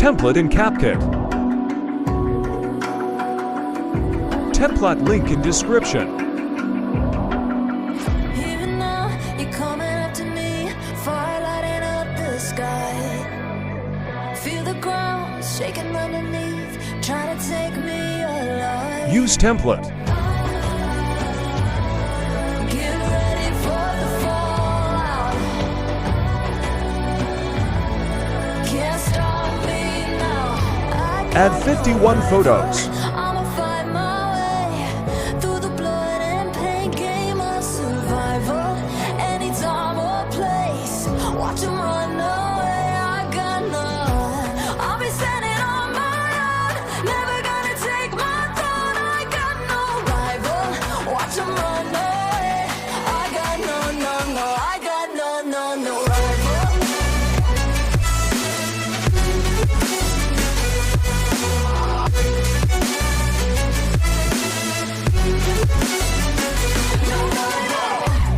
template in Capcut. Template link in description. Even now, you're coming up to me, fire lighting up the sky. Feel the ground shaking underneath, trying to take me alive. Use template. Get ready for the fallout. Can't stop me now. Add 51 photos. I'ma find my way through the blood and pain game of survival. Anytime or place, watch 'em run away. I got none. I'll be standing on my own, never gonna take my throne. I got no rival. Watch 'em run away. I got no, I got no rival.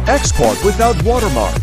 Export without watermark.